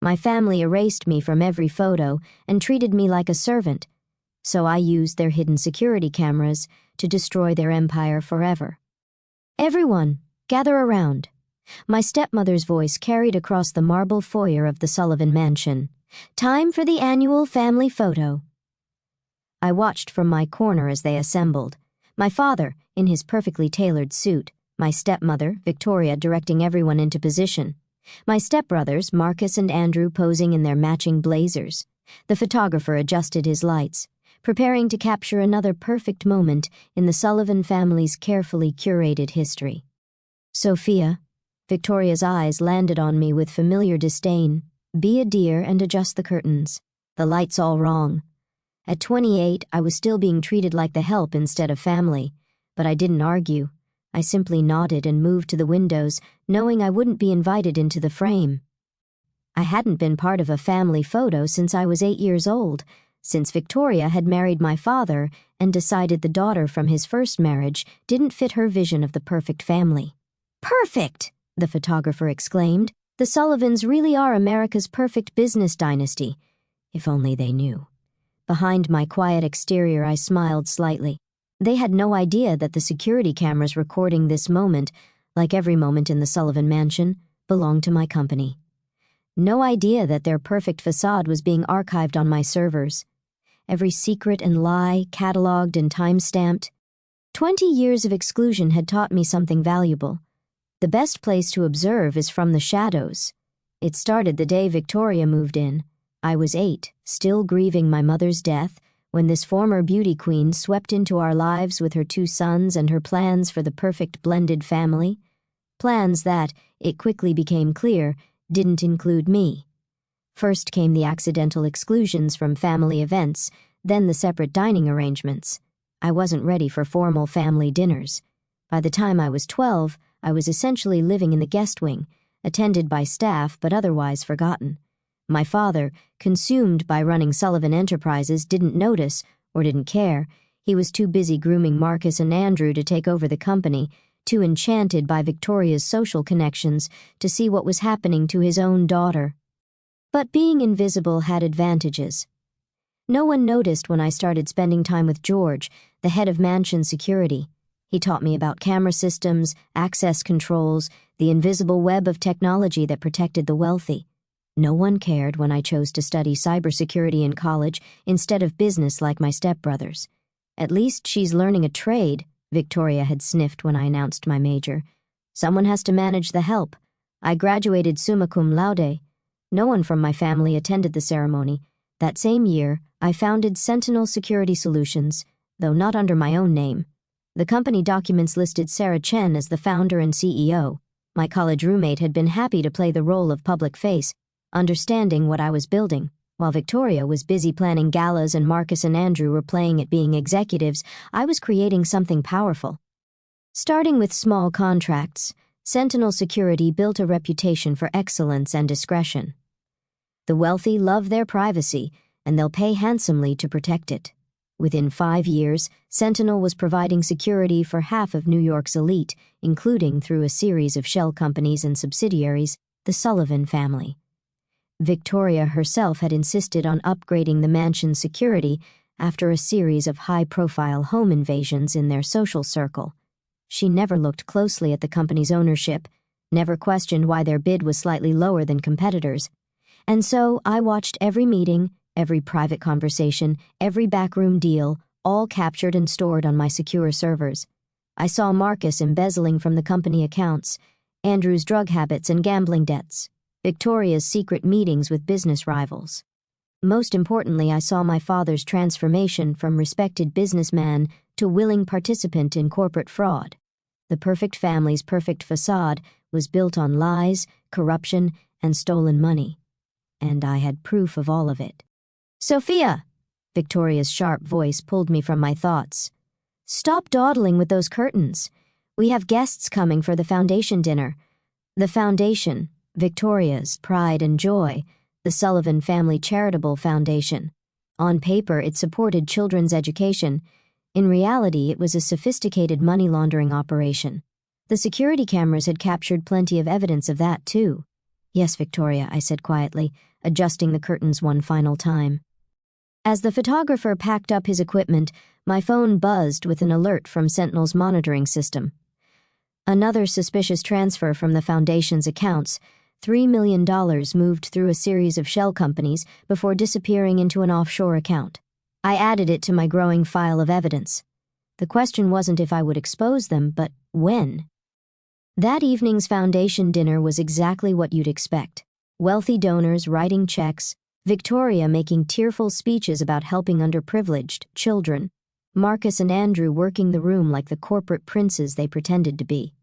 My family erased me from every photo and treated me like a servant, so I used their hidden security cameras to destroy their empire forever. "Everyone, gather around." My stepmother's voice carried across the marble foyer of the Sullivan mansion. "Time for the annual family photo." I watched from my corner as they assembled. My father, in his perfectly tailored suit, my stepmother, Victoria, directing everyone into position. My stepbrothers, Marcus and Andrew, posing in their matching blazers. The photographer adjusted his lights, preparing to capture another perfect moment in the Sullivan family's carefully curated history. "Sophia," Victoria's eyes landed on me with familiar disdain. "Be a dear and adjust the curtains. The light's all wrong." At 28, I was still being treated like the help instead of family, but I didn't argue. I simply nodded and moved to the windows, knowing I wouldn't be invited into the frame. I hadn't been part of a family photo since I was 8 years old, since Victoria had married my father and decided the daughter from his first marriage didn't fit her vision of the perfect family. "Perfect!" the photographer exclaimed. "The Sullivans really are America's perfect business dynasty. If only they knew." Behind my quiet exterior, I smiled slightly. They had no idea that the security cameras recording this moment, like every moment in the Sullivan mansion, belonged to my company. No idea that their perfect facade was being archived on my servers. Every secret and lie cataloged and time-stamped. 20 years of exclusion had taught me something valuable. The best place to observe is from the shadows. It started the day Victoria moved in. I was 8, still grieving my mother's death, when this former beauty queen swept into our lives with her 2 sons and her plans for the perfect blended family. Plans that, it quickly became clear, didn't include me. First came the accidental exclusions from family events, then the separate dining arrangements. I wasn't ready for formal family dinners. By the time I was 12, I was essentially living in the guest wing, attended by staff but otherwise forgotten. My father, consumed by running Sullivan Enterprises, didn't notice or didn't care. He was too busy grooming Marcus and Andrew to take over the company, too enchanted by Victoria's social connections to see what was happening to his own daughter. But being invisible had advantages. No one noticed when I started spending time with George, the head of mansion security. He taught me about camera systems, access controls, the invisible web of technology that protected the wealthy. No one cared when I chose to study cybersecurity in college instead of business like my stepbrothers. "At least she's learning a trade," Victoria had sniffed when I announced my major. "Someone has to manage the help." I graduated summa cum laude. No one from my family attended the ceremony. That same year, I founded Sentinel Security Solutions, though not under my own name. The company documents listed Sarah Chen as the founder and CEO. My college roommate had been happy to play the role of public face, understanding what I was building. While Victoria was busy planning galas and Marcus and Andrew were playing at being executives, I was creating something powerful. Starting with small contracts, Sentinel Security built a reputation for excellence and discretion. The wealthy love their privacy, and they'll pay handsomely to protect it. Within 5 years, Sentinel was providing security for half of New York's elite, including through a series of shell companies and subsidiaries, the Sullivan family. Victoria herself had insisted on upgrading the mansion's security after a series of high-profile home invasions in their social circle. She never looked closely at the company's ownership, never questioned why their bid was slightly lower than competitors. And so I watched every meeting, every private conversation, every backroom deal, all captured and stored on my secure servers. I saw Marcus embezzling from the company accounts, Andrew's drug habits and gambling debts, Victoria's secret meetings with business rivals. Most importantly, I saw my father's transformation from respected businessman to willing participant in corporate fraud. The perfect family's perfect facade was built on lies, corruption, and stolen money. And I had proof of all of it. "Sophia!" Victoria's sharp voice pulled me from my thoughts. "Stop dawdling with those curtains. We have guests coming for the foundation dinner." The foundation, Victoria's pride and joy, the Sullivan Family Charitable Foundation. On paper, it supported children's education. In reality, it was a sophisticated money laundering operation. The security cameras had captured plenty of evidence of that, too. Yes, Victoria, I said quietly, adjusting the curtains one final time. As the photographer packed up his equipment, my phone buzzed with an alert from Sentinel's monitoring system. Another suspicious transfer from the Foundation's accounts. $3 million moved through a series of shell companies before disappearing into an offshore account. I added it to my growing file of evidence. The question wasn't if I would expose them, but when. That evening's Foundation dinner was exactly what you'd expect. Wealthy donors writing checks, Victoria making tearful speeches about helping underprivileged children, Marcus and Andrew working the room like the corporate princes they pretended to be.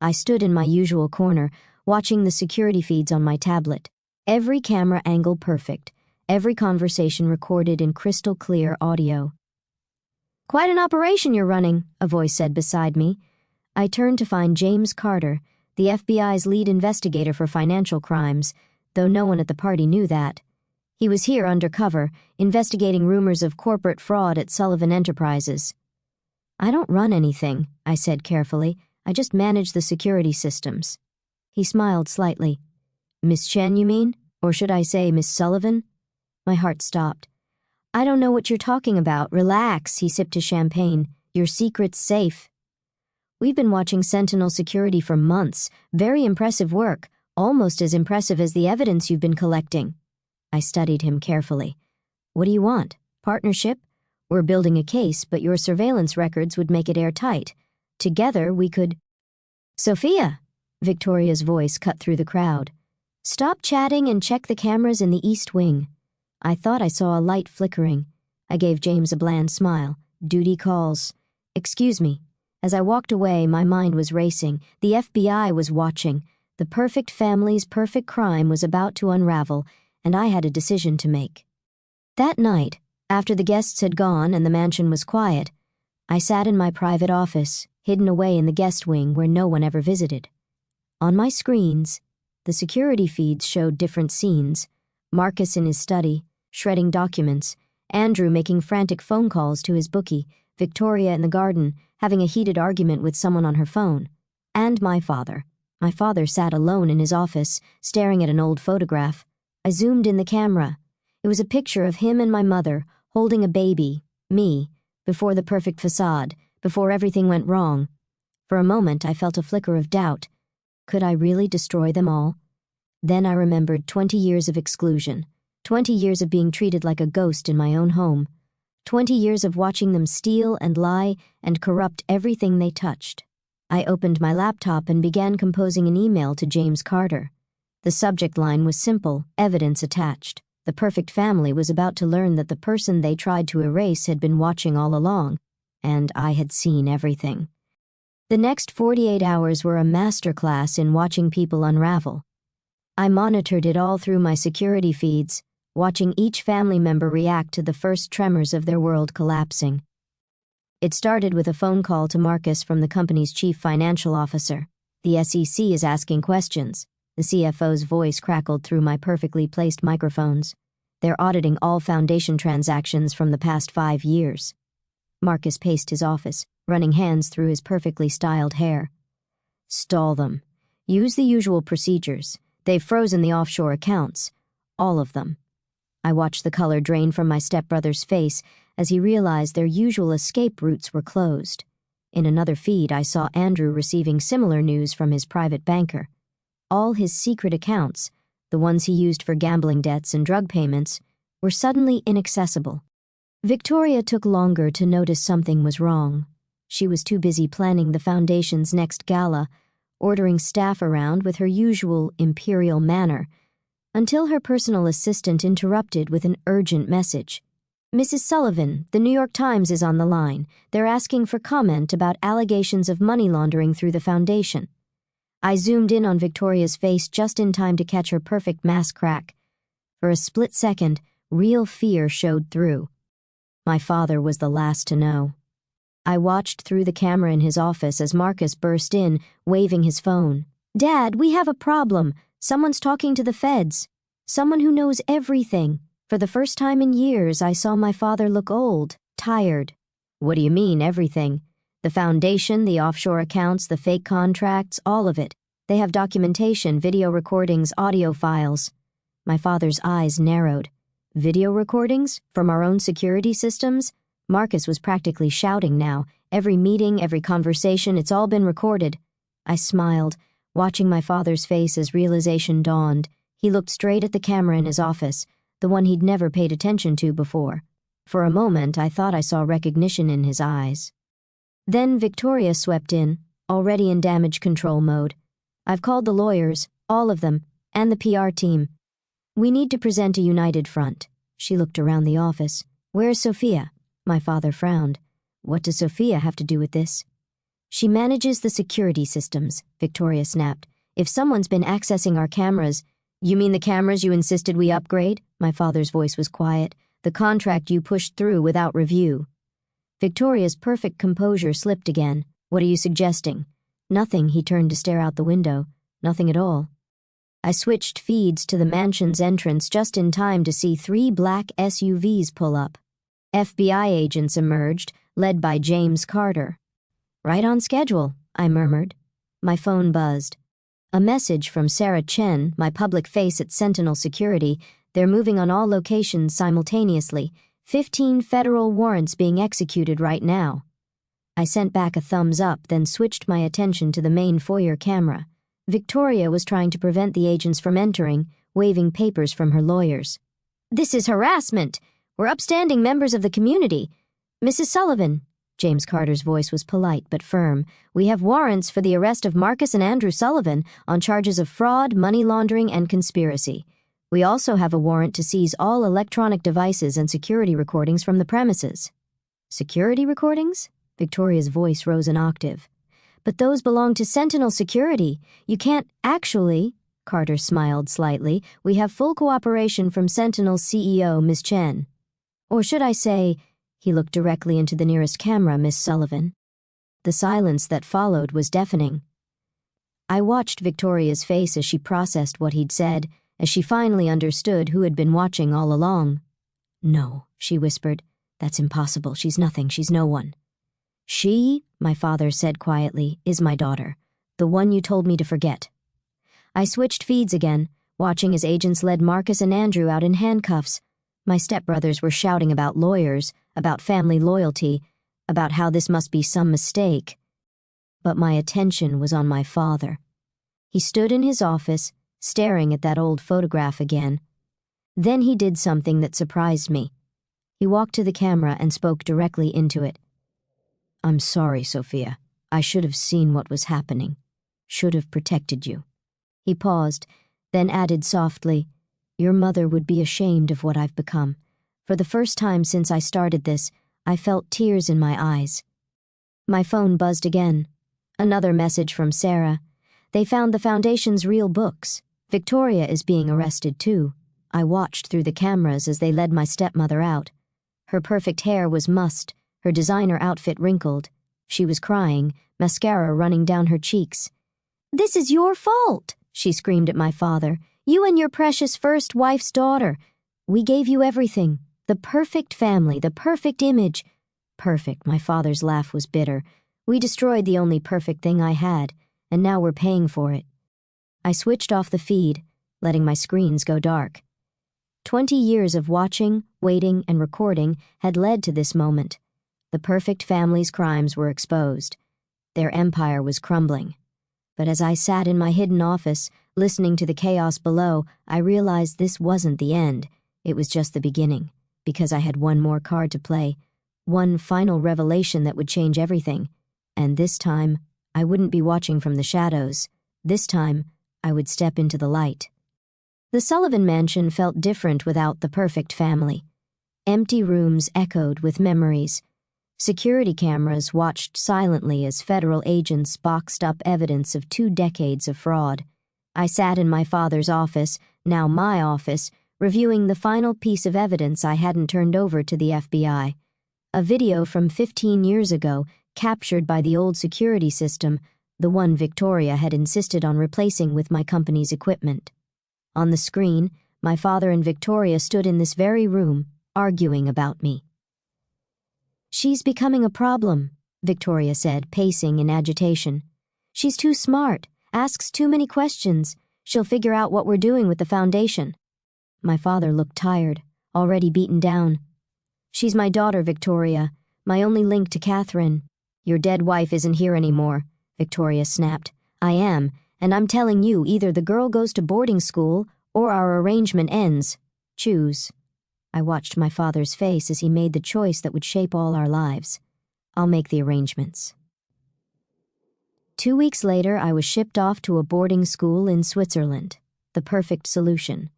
I stood in my usual corner, watching the security feeds on my tablet. Every camera angle perfect, every conversation recorded in crystal clear audio. "Quite an operation you're running," a voice said beside me. I turned to find James Carter, the FBI's lead investigator for financial crimes, though no one at the party knew that. He was here undercover, investigating rumors of corporate fraud at Sullivan Enterprises. "I don't run anything," I said carefully. "I just manage the security systems." He smiled slightly. "Miss Chen, you mean? Or should I say Miss Sullivan?" My heart stopped. "I don't know what you're talking about. Relax," he sipped his champagne. "Your secret's safe." "We've been watching Sentinel Security for months. Very impressive work, almost as impressive as the evidence you've been collecting." I studied him carefully. "What do you want? Partnership? We're building a case, but your surveillance records would make it airtight. Together, we could—" "Sophia!" Victoria's voice cut through the crowd. "Stop chatting and check the cameras in the East Wing." I thought I saw a light flickering. I gave James a bland smile. "Duty calls." "Excuse me." As I walked away, my mind was racing. The FBI was watching. The perfect family's perfect crime was about to unravel, and I had a decision to make. That night, after the guests had gone and the mansion was quiet, I sat in my private office, hidden away in the guest wing where no one ever visited. On my screens, the security feeds showed different scenes. Marcus in his study, shredding documents, Andrew making frantic phone calls to his bookie, Victoria in the garden, having a heated argument with someone on her phone, and my father. My father sat alone in his office, staring at an old photograph. I zoomed in the camera. It was a picture of him and my mother, holding a baby, me, before the perfect facade, before everything went wrong. For a moment, I felt a flicker of doubt. Could I really destroy them all? Then I remembered 20 years of exclusion, 20 years of being treated like a ghost in my own home, 20 years of watching them steal and lie and corrupt everything they touched. I opened my laptop and began composing an email to James Carter. The subject line was simple, evidence attached. The perfect family was about to learn that the person they tried to erase had been watching all along, and I had seen everything. The next 48 hours were a masterclass in watching people unravel. I monitored it all through my security feeds, watching each family member react to the first tremors of their world collapsing. It started with a phone call to Marcus from the company's chief financial officer. "The SEC is asking questions." The CFO's voice crackled through my perfectly placed microphones. "They're auditing all Foundation transactions from the past 5 years." Marcus paced his office, running hands through his perfectly styled hair. "Stall them. Use the usual procedures. They've frozen the offshore accounts. All of them." I watched the color drain from my stepbrother's face as he realized their usual escape routes were closed. In another feed, I saw Andrew receiving similar news from his private banker. All his secret accounts, the ones he used for gambling debts and drug payments, were suddenly inaccessible. Victoria took longer to notice something was wrong. She was too busy planning the Foundation's next gala, ordering staff around with her usual imperial manner, until her personal assistant interrupted with an urgent message. "Mrs. Sullivan, the New York Times is on the line. They're asking for comment about allegations of money laundering through the Foundation." I zoomed in on Victoria's face just in time to catch her perfect mask crack. For a split second, real fear showed through. My father was the last to know. I watched through the camera in his office as Marcus burst in, waving his phone. "Dad, we have a problem. Someone's talking to the feds. Someone who knows everything." For the first time in years, I saw my father look old, tired. "What do you mean, everything?" "The Foundation, the offshore accounts, the fake contracts, all of it. They have documentation, video recordings, audio files. My father's eyes narrowed. Video recordings? From our own security systems? Marcus was practically shouting now. Every meeting, every conversation, it's all been recorded. I smiled, watching my father's face as realization dawned. He looked straight at the camera in his office, the one he'd never paid attention to before. For a moment, I thought I saw recognition in his eyes. Then Victoria swept in, already in damage control mode. I've called the lawyers, all of them, and the PR team. We need to present a united front. She looked around the office. Where's Sophia? My father frowned. What does Sophia have to do with this? She manages the security systems, Victoria snapped. If someone's been accessing our cameras— You mean the cameras you insisted we upgrade? My father's voice was quiet. The contract you pushed through without review. Victoria's perfect composure slipped again. What are you suggesting? Nothing, he turned to stare out the window. Nothing at all. I switched feeds to the mansion's entrance just in time to see 3 black SUVs pull up. FBI agents emerged, led by James Carter. Right on schedule, I murmured. My phone buzzed. A message from Sarah Chen, my public face at Sentinel Security. They're moving on all locations simultaneously. 15 federal warrants being executed right now. I sent back a thumbs up, then switched my attention to the main foyer camera. Victoria was trying to prevent the agents from entering, waving papers from her lawyers. This is harassment! We're upstanding members of the community. Mrs. Sullivan, James Carter's voice was polite but firm, we have warrants for the arrest of Marcus and Andrew Sullivan on charges of fraud, money laundering, and conspiracy. We also have a warrant to seize all electronic devices and security recordings from the premises. Security recordings? Victoria's voice rose an octave. But those belong to Sentinel Security. You can't actually— Carter smiled slightly. We have full cooperation from Sentinel's CEO, Ms. Chen. Or should I say— He looked directly into the nearest camera, Miss Sullivan. The silence that followed was deafening. I watched Victoria's face as she processed what he'd said, as she finally understood who had been watching all along. No, she whispered. That's impossible. She's nothing. She's no one. She, my father said quietly, is my daughter, the one you told me to forget. I switched feeds again, watching as agents led Marcus and Andrew out in handcuffs. My stepbrothers were shouting about lawyers, about family loyalty, about how this must be some mistake. But my attention was on my father. He stood in his office, staring at that old photograph again. Then he did something that surprised me. He walked to the camera and spoke directly into it. I'm sorry, Sophia. I should have seen what was happening. Should have protected you. He paused, then added softly, Your mother would be ashamed of what I've become. For the first time since I started this, I felt tears in my eyes. My phone buzzed again. Another message from Sarah. They found the Foundation's real books. Victoria is being arrested too. I watched through the cameras as they led my stepmother out. Her perfect hair was mussed, her designer outfit wrinkled. She was crying, mascara running down her cheeks. This is your fault, she screamed at my father. You and your precious first wife's daughter. We gave you everything. The perfect family, the perfect image. Perfect, my father's laugh was bitter. We destroyed the only perfect thing I had, and now we're paying for it. I switched off the feed, letting my screens go dark. 20 years of watching, waiting, and recording had led to this moment. The perfect family's crimes were exposed. Their empire was crumbling. But as I sat in my hidden office, listening to the chaos below, I realized this wasn't the end. It was just the beginning, because I had one more card to play, one final revelation that would change everything. And this time, I wouldn't be watching from the shadows. This time, I would step into the light. The Sullivan mansion felt different without the perfect family. Empty rooms echoed with memories. Security cameras watched silently as federal agents boxed up evidence of 2 decades of fraud. I sat in my father's office, now my office, reviewing the final piece of evidence I hadn't turned over to the FBI. A video from 15 years ago, captured by the old security system, the one Victoria had insisted on replacing with my company's equipment. On the screen, my father and Victoria stood in this very room, arguing about me. She's becoming a problem, Victoria said, pacing in agitation. She's too smart, Asks too many questions. She'll figure out what we're doing with the foundation." My father looked tired, already beaten down. "She's my daughter, Victoria, my only link to Catherine." "Your dead wife isn't here anymore," Victoria snapped. "I am, and I'm telling you, either the girl goes to boarding school or our arrangement ends. Choose." I watched my father's face as he made the choice that would shape all our lives. "I'll make the arrangements." 2 weeks later, I was shipped off to a boarding school in Switzerland, the perfect solution.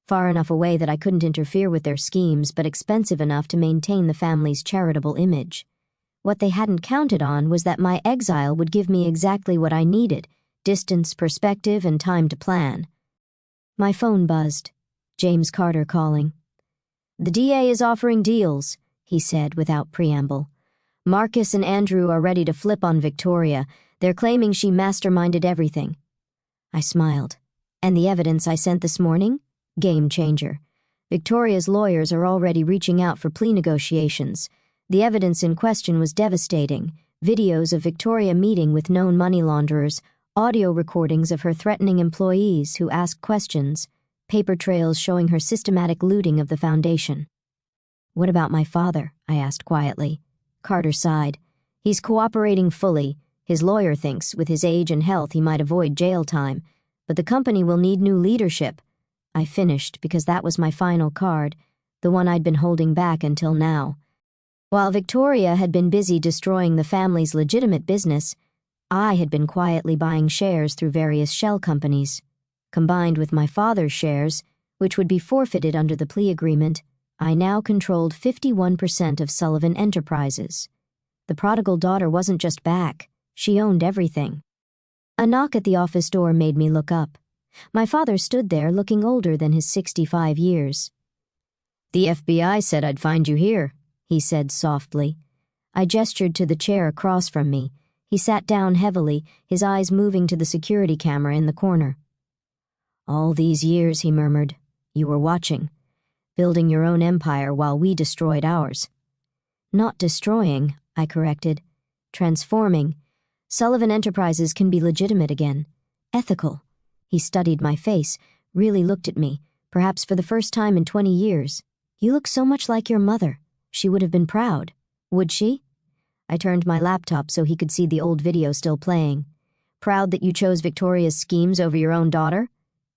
Far enough away that I couldn't interfere with their schemes, but expensive enough to maintain the family's charitable image. What they hadn't counted on was that my exile would give me exactly what I needed: distance, perspective, and time to plan. My phone buzzed. James Carter calling. "The DA is offering deals," he said without preamble. "Marcus and Andrew are ready to flip on Victoria. They're claiming she masterminded everything." I smiled. "And the evidence I sent this morning? Game changer. Victoria's lawyers are already reaching out for plea negotiations. The evidence in question was devastating. Videos of Victoria meeting with known money launderers, audio recordings of her threatening employees who asked questions, paper trails showing her systematic looting of the foundation." "What about my father?" I asked quietly. Carter sighed. "He's cooperating fully. His lawyer thinks, with his age and health, he might avoid jail time. But the company will need new leadership." I finished because that was my final card, the one I'd been holding back until now. While Victoria had been busy destroying the family's legitimate business, I had been quietly buying shares through various shell companies. Combined with my father's shares, which would be forfeited under the plea agreement, I now controlled 51% of Sullivan Enterprises. The prodigal daughter wasn't just back. She owned everything. A knock at the office door made me look up. My father stood there looking older than his 65 years. "The FBI said I'd find you here," he said softly. I gestured to the chair across from me. He sat down heavily, his eyes moving to the security camera in the corner. "All these years," he murmured, "you were watching, building your own empire while we destroyed ours." "Not destroying," I corrected. "Transforming. Sullivan Enterprises can be legitimate again. Ethical." He studied my face, really looked at me, perhaps for the first time in 20 years. "You look so much like your mother. She would have been proud." "Would she?" I turned my laptop so he could see the old video still playing. "Proud that you chose Victoria's schemes over your own daughter?"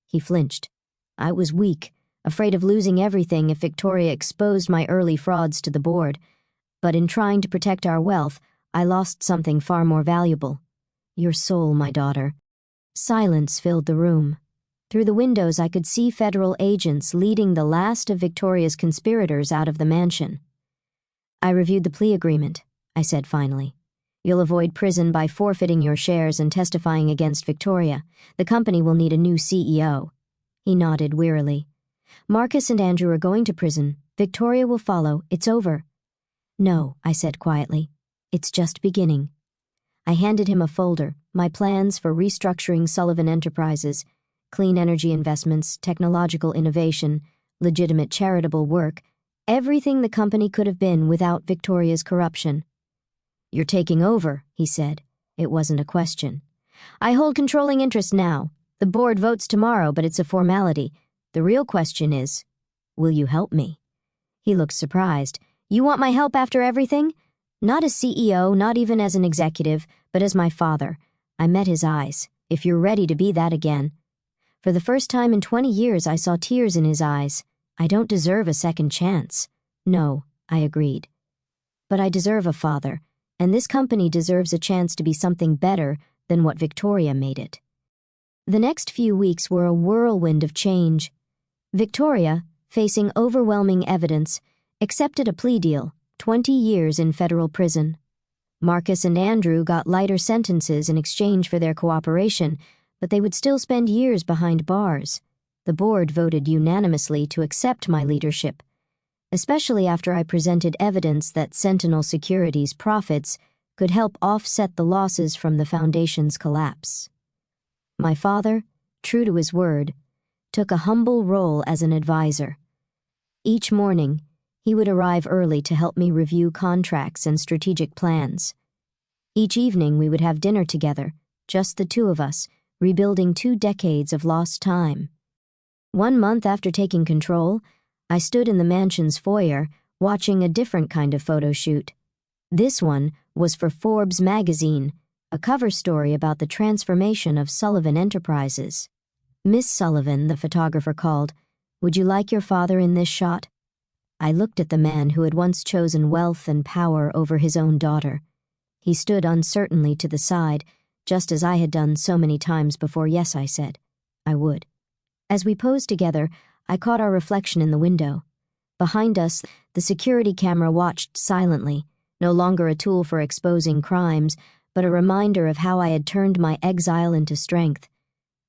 He flinched. "I was weak, afraid of losing everything if Victoria exposed my early frauds to the board. But in trying to protect our wealth, I lost something far more valuable. Your soul, my daughter." Silence filled the room. Through the windows I could see federal agents leading the last of Victoria's conspirators out of the mansion. "I reviewed the plea agreement," I said finally. "You'll avoid prison by forfeiting your shares and testifying against Victoria. The company will need a new CEO." He nodded wearily. "Marcus and Andrew are going to prison. Victoria will follow. It's over." "No," I said quietly. "It's just beginning." I handed him a folder, my plans for restructuring Sullivan Enterprises, clean energy investments, technological innovation, legitimate charitable work, everything the company could have been without Victoria's corruption. "You're taking over," he said. It wasn't a question. "I hold controlling interest now. The board votes tomorrow, but it's a formality. The real question is, will you help me?" He looked surprised. "You want my help after everything?" "Not as CEO, not even as an executive, but as my father." I met his eyes. "If you're ready to be that again." For the first time in 20 years, I saw tears in his eyes. "I don't deserve a second chance." "No," I agreed. "But I deserve a father, and this company deserves a chance to be something better than what Victoria made it." The next few weeks were a whirlwind of change. Victoria, facing overwhelming evidence, accepted a plea deal, 20 years in federal prison. Marcus and Andrew got lighter sentences in exchange for their cooperation, but they would still spend years behind bars. The board voted unanimously to accept my leadership, especially after I presented evidence that Sentinel Securities' profits could help offset the losses from the foundation's collapse. My father, true to his word, took a humble role as an advisor. Each morning, he would arrive early to help me review contracts and strategic plans. Each evening we would have dinner together, just the two of us, rebuilding 2 decades of lost time. 1 month after taking control, I stood in the mansion's foyer, watching a different kind of photo shoot. This one was for Forbes magazine, a cover story about the transformation of Sullivan Enterprises. "Miss Sullivan," the photographer called, "would you like your father in this shot?" I looked at the man who had once chosen wealth and power over his own daughter. He stood uncertainly to the side, just as I had done so many times before. "Yes," I said. "I would." As we posed together, I caught our reflection in the window. Behind us, the security camera watched silently, no longer a tool for exposing crimes, but a reminder of how I had turned my exile into strength.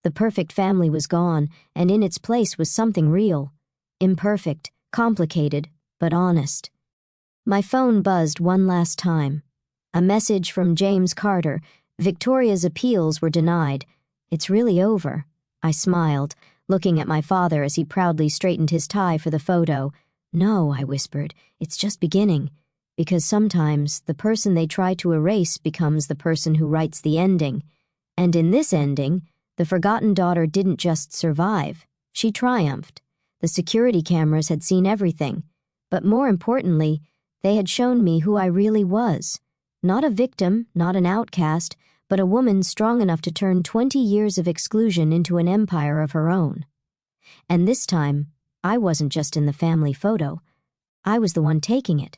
The perfect family was gone, and in its place was something real. Imperfect, complicated, but honest. My phone buzzed one last time. A message from James Carter. Victoria's appeals were denied. "It's really over." I smiled, looking at my father as he proudly straightened his tie for the photo. "No," I whispered, "it's just beginning." Because sometimes the person they try to erase becomes the person who writes the ending. And in this ending, the forgotten daughter didn't just survive. She triumphed. The security cameras had seen everything. But more importantly, they had shown me who I really was. Not a victim, not an outcast, but a woman strong enough to turn 20 years of exclusion into an empire of her own. And this time, I wasn't just in the family photo. I was the one taking it.